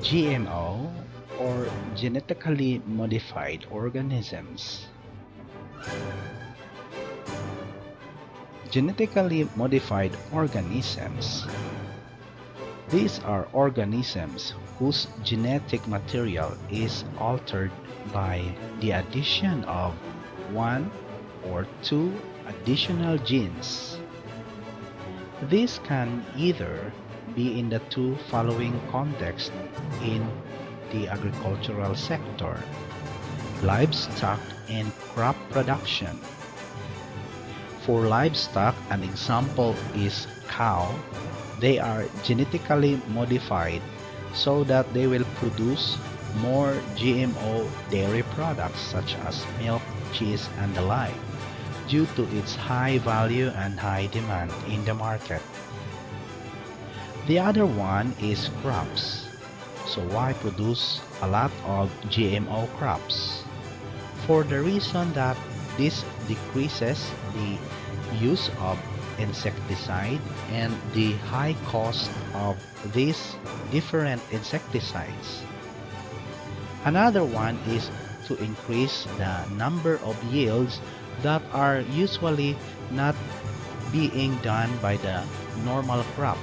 GMO, or genetically modified organisms. Genetically modified organisms. These are organisms whose genetic material is altered by the addition of one or two additional genes. This can either be in the two following contexts in the agricultural sector: livestock and crop production. For livestock, an example is cow. They are genetically modified so that they will produce more GMO dairy products such as milk, cheese, and the like, due to its high value and high demand in the market. The other one is crops. So why produce a lot of GMO crops? For the reason that this decreases the use of insecticide and the high cost of these different insecticides. Another one is to increase the number of yields that are usually not being done by the normal crop.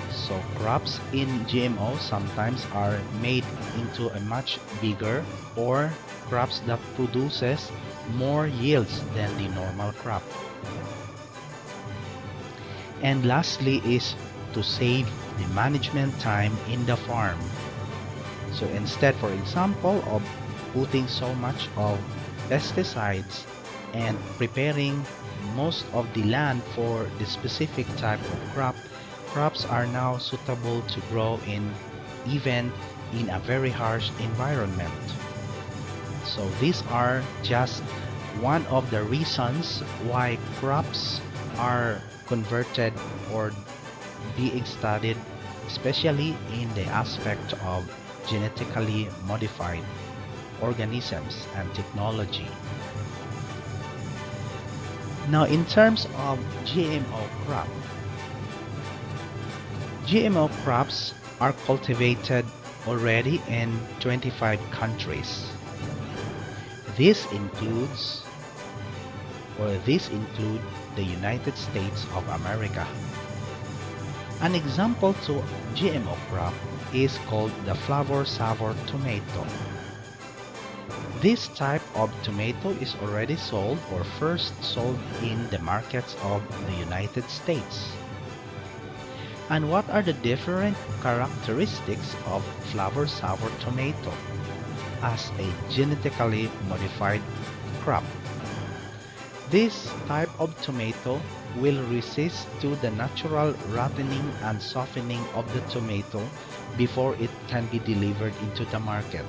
So crops in GMO sometimes are made into a much bigger, or crops that produces more yields than the normal crop. And lastly is to save the management time in the farm. So instead, for example, of putting so much of pesticides and preparing most of the land for the specific type of crop, crops are now suitable to grow even in a very harsh environment. So these are just one of the reasons why crops are converted or being studied, especially in the aspect of genetically modified organisms and technology. Now, in terms of GMO crops are cultivated already in 25 countries. These include the United States of America. An example to GMO crop is called the flavor sour tomato. This type of tomato is already sold or first sold in the markets of the United States. And what are the different characteristics of flavor sour tomato as a genetically modified crop? This type of tomato will resist to the natural rotting and softening of the tomato before it can be delivered into the market.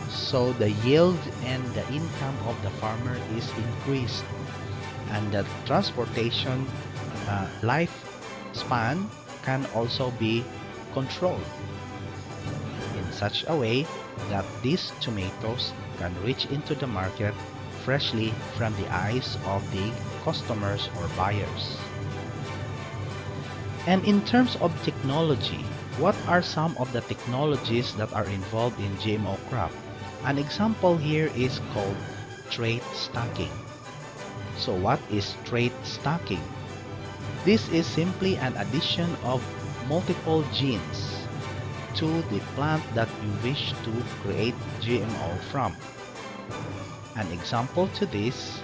So the yield and the income of the farmer is increased, and the transportation lifespan can also be controlled in such a way that these tomatoes can reach into the market freshly from the eyes of the customers or buyers. And in terms of technology, what are some of the technologies that are involved in GMO crop? An example here is called trait stacking. So what is trait stacking? This is simply an addition of multiple genes to the plant that you wish to create GMO from. An example to this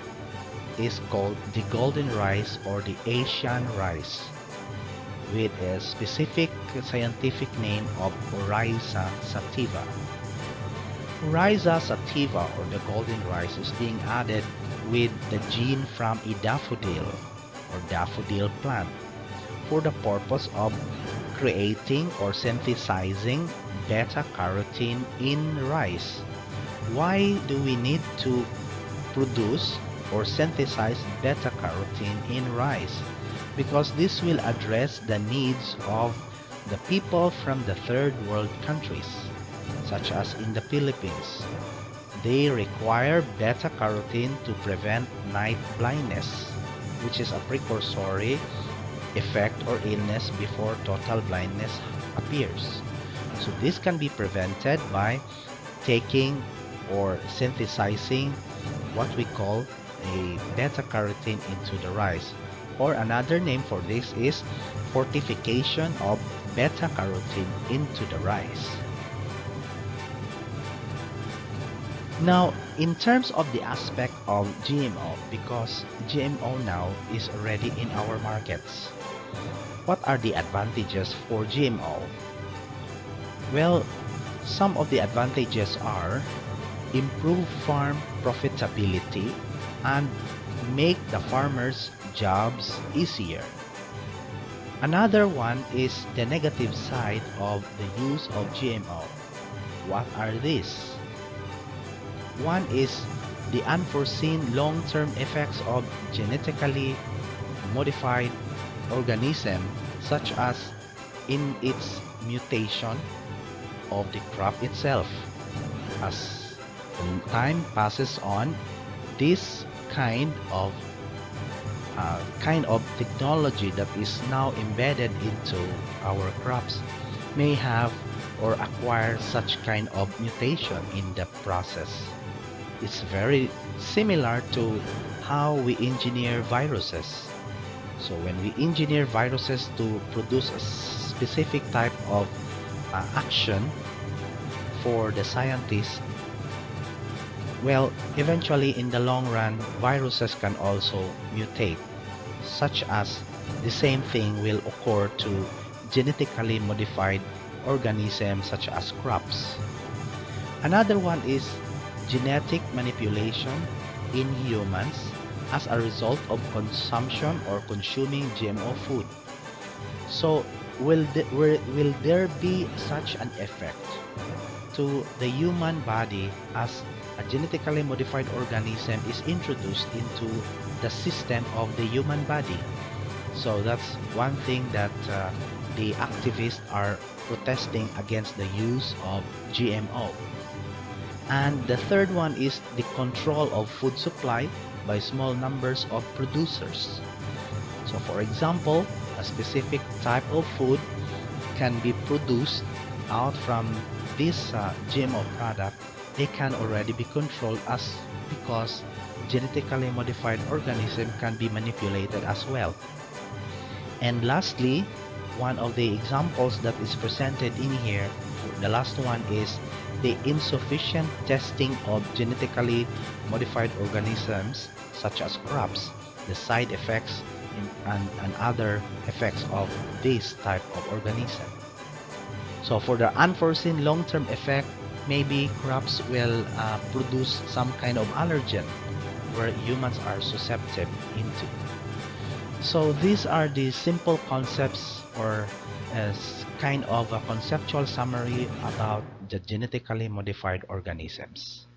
is called the golden rice or the Asian rice, with a specific scientific name of Oryza sativa. Oryza sativa, or the golden rice, is being added with the gene from a daffodil or daffodil plant for the purpose of creating or synthesizing beta-carotene in rice. Why do we need to produce or synthesize beta-carotene in rice? Because this will address the needs of the people from the third world countries, such as in the Philippines. They require beta-carotene to prevent night blindness, which is a precursory effect or illness before total blindness appears. So this can be prevented by taking or synthesizing what we call a beta-carotene into the rice. Or another name for this is fortification of beta-carotene into the rice. Now, in terms of the aspect of GMO, because GMO now is already in our markets, what are the advantages for GMO? Well, some of the advantages are improve farm profitability and make the farmers' jobs easier. Another one is the negative side of the use of GMO. What are these? One is the unforeseen long-term effects of genetically modified organism, such as in its mutation of the crop itself. As time passes on, this kind of technology that is now embedded into our crops may have or acquire such kind of mutation in the process. It's very similar to how we engineer viruses. So when we engineer viruses to produce a specific type of action for the scientists, well, eventually in the long run, viruses can also mutate, such as the same thing will occur to genetically modified organisms such as crops. Another one is genetic manipulation in humans as a result of consumption or consuming GMO food. So will there be such an effect to the human body as a genetically modified organism is introduced into the system of the human body? So that's one thing that the activists are protesting against the use of GMO. And the third one is the control of food supply by small numbers of producers. So for example, a specific type of food can be produced out from this GMO product. They can already be controlled as because genetically modified organism can be manipulated as well. And lastly, one of the examples that is presented in here, the last one is the insufficient testing of genetically modified organisms such as crops, the side effects and other effects of this type of organism. So for the unforeseen long-term effect, maybe crops will produce some kind of allergen where humans are susceptible into. So these are the simple concepts or as kind of a conceptual summary about the genetically modified organisms.